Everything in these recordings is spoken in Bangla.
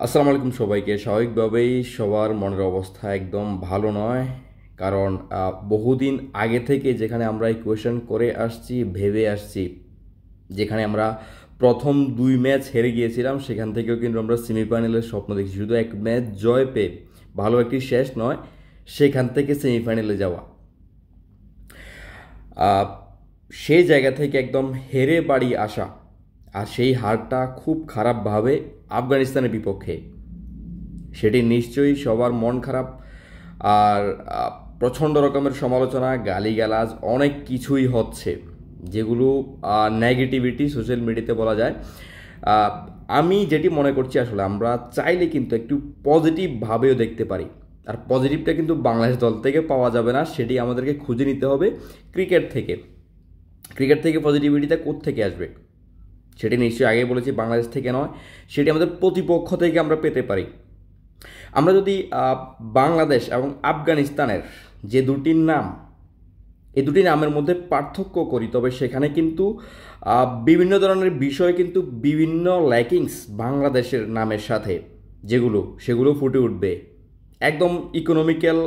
আসসালামু আলাইকুম সবাইকে। স্বাভাবিকভাবেই সবার মনের অবস্থা একদম ভালো নয়, কারণ বহুদিন আগে থেকে যেখানে আমরা এই কোয়েশন করে আসছি, ভেবে আসছি, যেখানে আমরা প্রথম 2 ম্যাচ হেরে গিয়েছিলাম, সেখান থেকেও কিন্তু আমরা সেমিফাইনালের স্বপ্ন দেখছি। শুধু এক ম্যাচ জয় পেয়ে ভালো একটি শেষ নয়, সেখান থেকে সেমিফাইনালে যাওয়া, আহ, সেই জায়গা থেকে একদম হেরে বাড়ি আসা, আর সেই হারটা খুব খারাপভাবে আফগানিস্তানের বিপক্ষে, সেটি নিশ্চয়ই সবার মন খারাপ। আর প্রচণ্ড রকমের সমালোচনা, গালিগালাজ, অনেক কিছুই হচ্ছে, যেগুলো নেগেটিভিটি সোশ্যাল মিডিয়াতে বলা যায়। আহ, আমি যেটি মনে করছি, আসলে আমরা চাইলে কিন্তু একটু পজিটিভভাবেও দেখতে পারি। আর পজিটিভটা কিন্তু বাংলাদেশ দল থেকে পাওয়া যাবে না, সেটি আমাদেরকে খুঁজে নিতে হবে ক্রিকেট থেকে। ক্রিকেট থেকে পজিটিভিটিটা কোত্থেকে আসবে, সেটি নিশ্চয়ই আগেই বলেছি বাংলাদেশ থেকে নয়, সেটি আমাদের প্রতিপক্ষ থেকে আমরা পেতে পারি। আমরা যদি বাংলাদেশ এবং আফগানিস্তানের যে দুটি নাম, এই দুটি নামের মধ্যে পার্থক্য করি, তবে সেখানে কিন্তু বিভিন্ন ধরনের বিষয়, কিন্তু বিভিন্ন ল্যাকিংস বাংলাদেশের নামের সাথে সেগুলো ফুটে উঠবে। একদম ইকোনমিক্যাল,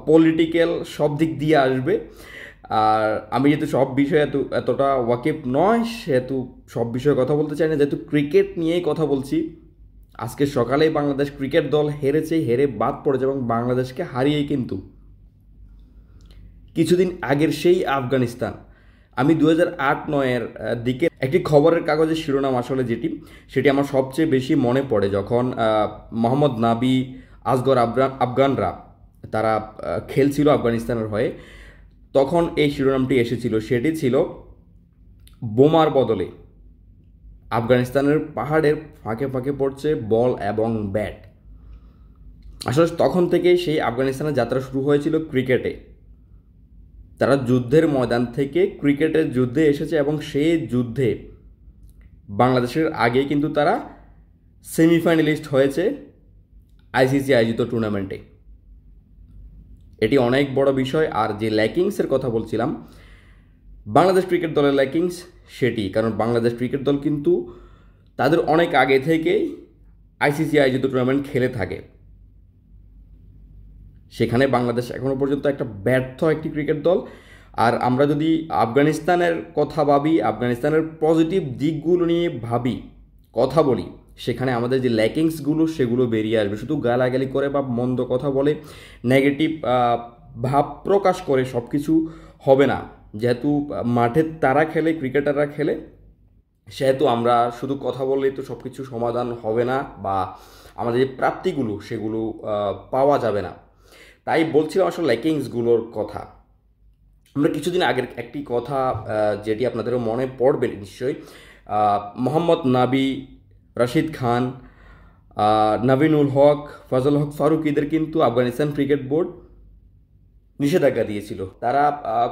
পলিটিক্যাল, সব দিক দিয়ে আসবে। আর আমি যেহেতু সব বিষয়ে এতটা ওয়াকিফ নয়, সেহেতু সব বিষয়ে কথা বলতে চাই না, যেহেতু ক্রিকেট নিয়েই কথা বলছি। আজকে সকালেই বাংলাদেশ ক্রিকেট দল হেরেছে, হেরে বাদ পড়েছে, এবং বাংলাদেশকে হারিয়েই কিন্তু কিছুদিন আগের সেই আফগানিস্তান। আমি 2008-9-এর দিকে একটি খবরের কাগজের শিরোনাম আসলে সেটি আমার সবচেয়ে বেশি মনে পড়ে, যখন মোহাম্মদ নাবি, আসগর আফগানরা তারা খেলছিল আফগানিস্তানের হয়ে। তখন এই শিরোনামটি এসেছিল, সেটি ছিল বোমার বদলে আফগানিস্তানের পাহাড়ের ফাঁকে ফাঁকে পড়ছে বল এবং ব্যাট। আসলে তখন থেকেই সেই আফগানিস্তানের যাত্রা শুরু হয়েছিল ক্রিকেটে। তারা যুদ্ধের ময়দান থেকে ক্রিকেটের যুদ্ধে এসেছে, এবং সেই যুদ্ধে বাংলাদেশের আগে কিন্তু তারা সেমিফাইনালিস্ট হয়েছে আইসিসি আয়োজিত টুর্নামেন্টে। এটি অনেক বড় বিষয়। আর যে ল্যাকিংসের কথা বলছিলাম, বাংলাদেশ ক্রিকেট দলের ল্যাকিংস, সেটি কারণ বাংলাদেশ ক্রিকেট দল কিন্তু তাদের অনেক আগে থেকেই আইসিসি আয়োজিত টুর্নামেন্ট খেলে থাকে। সেখানে বাংলাদেশ এখনও পর্যন্ত একটা ব্যর্থ একটি ক্রিকেট দল। আর আমরা যদি আফগানিস্তানের কথা ভাবি, আফগানিস্তানের পজিটিভ দিকগুলো নিয়ে কথা বলি, সেখানে আমাদের যে ল্যাকিংসগুলো সেগুলো বেরিয়ে আসবে। শুধু গালাগালি করে বা মন্দ কথা বলে, নেগেটিভ ভাব প্রকাশ করে সব কিছু হবে না। যেহেতু মাঠে তারা খেলে, ক্রিকেটাররা খেলে, সেহেতু আমরা শুধু কথা বললেই তো সব কিছু সমাধান হবে না, বা আমাদের যে প্রাপ্তিগুলো সেগুলো পাওয়া যাবে না। তাই বলছিলাম আসলে ল্যাকিংসগুলোর কথা। আমরা কিছুদিন আগের একটি কথা, যেটি আপনাদেরও মনে পড়বে নিশ্চয়ই, মোহাম্মদ নাবি, রশিদ খান, নভিনুল হক, ফজল হক ফারুকিদের কিন্তু আফগানিস্তান ক্রিকেট বোর্ড নিষেধাজ্ঞা দিয়েছিল। তারা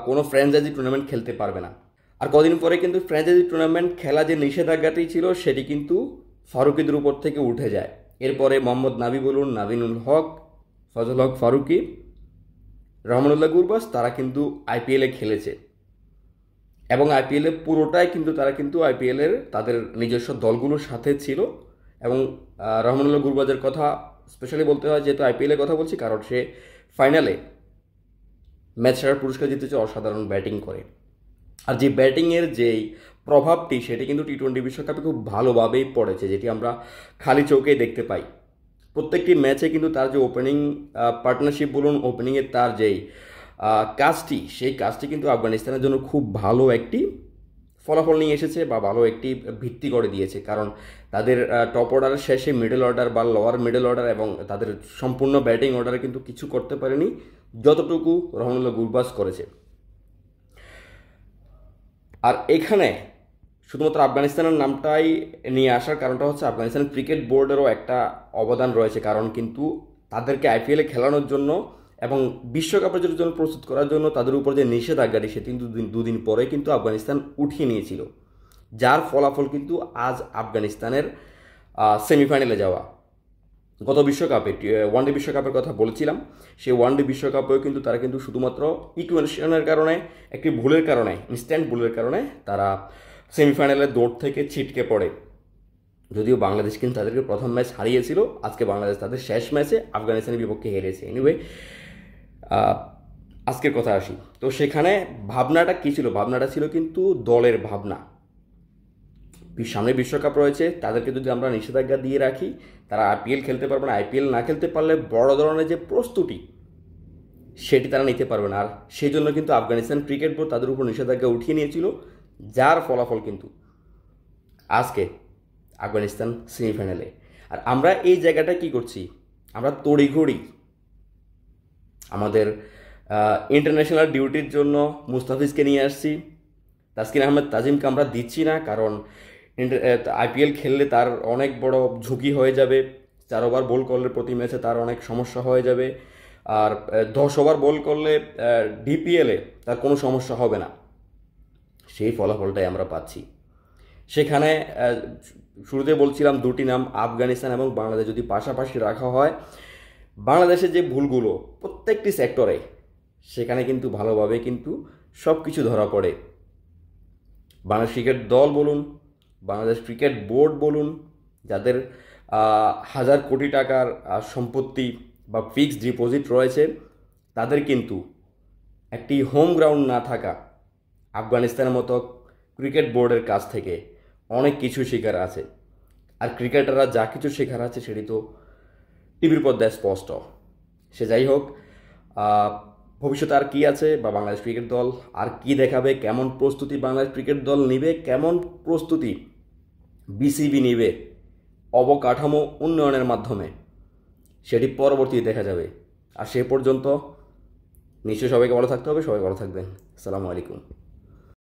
কোনো ফ্র্যাঞ্চাইজি টুর্নামেন্ট খেলতে পারবে না। আর কদিন পরে কিন্তু ফ্র্যাঞ্চাইজি টুর্নামেন্ট খেলা যে নিষেধাজ্ঞাটি ছিল, সেটি কিন্তু ফারুকিদের উপর থেকে উঠে যায়। এরপরে মোহাম্মদ নাবি বলুন, নাভিনুল হক, ফজল হক ফারুকি, রহমানুল্লাহ গুরবাস, তারা কিন্তু আইপিএলে খেলেছে, এবং আইপিএলে পুরোটাই কিন্তু তারা কিন্তু আইপিএলের তাদের নিজস্ব দলগুলোর সাথে ছিল। এবং রহমানুল্লাহ গুরবাজের কথা স্পেশালি বলতে হয়, যেহেতু আইপিএলের কথা বলছি, কারণ সে ফাইনালে ম্যাচ সেরার পুরস্কার জিতেছে অসাধারণ ব্যাটিং করে। আর যে ব্যাটিংয়ের যেই প্রভাবটি, সেটি কিন্তু টি-20 বিশ্বকাপে খুব ভালোভাবেই পড়েছে, যেটি আমরা খালি চোখেই দেখতে পাই। প্রত্যেকটি ম্যাচে কিন্তু তার যে ওপেনিং পার্টনারশিপ বলুন, ওপেনিংয়ের তার যেই কাজটি, সেই কাজটি কিন্তু আফগানিস্তানের জন্য খুব ভালো একটি ফলাফল নিয়ে এসেছে, বা ভালো একটি ভিত্তি করে দিয়েছে। কারণ তাদের টপ অর্ডারের শেষে মিডল অর্ডার বা লোয়ার মিডল অর্ডার এবং তাদের সম্পূর্ণ ব্যাটিং অর্ডারে কিন্তু কিছু করতে পারেনি, যতটুকু রহমানুল্লাহ গুরবাজ করেছে। আর এখানে শুধুমাত্র আফগানিস্তানের নামটাই নিয়ে আসার কারণটা হচ্ছে, আফগানিস্তান ক্রিকেট বোর্ডেরও একটা অবদান রয়েছে। কারণ কিন্তু তাদেরকে আইপিএলে খেলানোর জন্য এবং বিশ্বকাপের জন্য প্রস্তুত করার জন্য তাদের উপর যে নিষেধাজ্ঞাটি, সে কিন্তু দুদিন পরে কিন্তু আফগানিস্তান উঠিয়ে নিয়েছিল, যার ফলাফল কিন্তু আজ আফগানিস্তানের সেমিফাইনালে যাওয়া। গত বিশ্বকাপে, ওয়ানডে বিশ্বকাপের কথা বলেছিলাম, সেই ওয়ানডে বিশ্বকাপেও কিন্তু তারা কিন্তু শুধুমাত্র ইকুয়েশনের কারণে, একটি ভুলের কারণে, ইনস্ট্যান্ট ভুলের কারণে তারা সেমিফাইনালের দৌড় থেকে ছিটকে পড়ে। যদিও বাংলাদেশ কিন্তু তাদেরকে প্রথম ম্যাচ হারিয়েছিল, আজকে বাংলাদেশ তাদের শেষ ম্যাচে আফগানিস্তানের বিপক্ষে হেরেছে। এনিওয়ে, আজকের কথা আসি। তো সেখানে ভাবনাটা কী ছিল? ভাবনাটা ছিল কিন্তু দলের ভাবনা। সামনে বিশ্বকাপ রয়েছে, তাদেরকে যদি আমরা নিষেধাজ্ঞা দিয়ে রাখি, তারা আইপিএল খেলতে পারবে না। আইপিএল না খেলতে পারলে বড় ধরনের যে প্রস্তুতি সেটি তারা নিতে পারবে না। আর সেই জন্য কিন্তু আফগানিস্তান ক্রিকেট বোর্ড তাদের উপর নিষেধাজ্ঞা উঠিয়ে নিয়েছিল, যার ফলাফল কিন্তু আজকে আফগানিস্তান সেমিফাইনালে। আর আমরা এই জায়গাটা কি করছি? আমরা তড়িঘড়ি আমাদের ইন্টারন্যাশনাল ডিউটির জন্য মুস্তাফিজকে নিয়ে আসছি, তাসকিন আহমেদ তাজিমকে আমরা দিচ্ছি না, কারণ আইপিএল খেললে তার অনেক বড় ঝুঁকি হয়ে যাবে। 4 ওভার বল করলে প্রতি ম্যাচে তার অনেক সমস্যা হয়ে যাবে। আর 10 ওভার বল করলে ডিপিএলে তার কোনো সমস্যা হবে না। সেই ফলাফলটাই আমরা পাচ্ছি। সেখানে শুরুতে বলছিলাম দুটি নাম, আফগানিস্তান এবং বাংলাদেশ যদি পাশাপাশি রাখা হয়, বাংলাদেশের যে ভুলগুলো প্রত্যেকটি সেক্টরে, সেখানে কিন্তু ভালোভাবে কিন্তু সব কিছু ধরা পড়ে। বাংলাদেশ ক্রিকেট দল বলুন, বাংলাদেশ ক্রিকেট বোর্ড বলুন, যাদের 1000 কোটি টাকার সম্পত্তি বা ফিক্সড ডিপোজিট রয়েছে, তাদের কিন্তু একটি হোম গ্রাউন্ড না থাকা আফগানিস্তানের মতো ক্রিকেট বোর্ডের কাছ থেকে অনেক কিছু শেখার আছে। আর ক্রিকেটাররা যা কিছু শেখার আছে সেটি তো টিভির পর্দায় স্পষ্ট। সে যাই হোক, ভবিষ্যতে আর কি আছে, বা বাংলাদেশ ক্রিকেট দল আর কি দেখাবে, কেমন প্রস্তুতি বাংলাদেশ ক্রিকেট দল নেবে, কেমন প্রস্তুতি বিসিবি নেবে অবকাঠামো উন্নয়নের মাধ্যমে, সেটি পরবর্তীতে দেখা যাবে। আর সে পর্যন্ত নিশ্চয়ই সবাইকে ভালো থাকতে হবে। সবাই ভালো থাকবেন। আসসালামু আলাইকুম।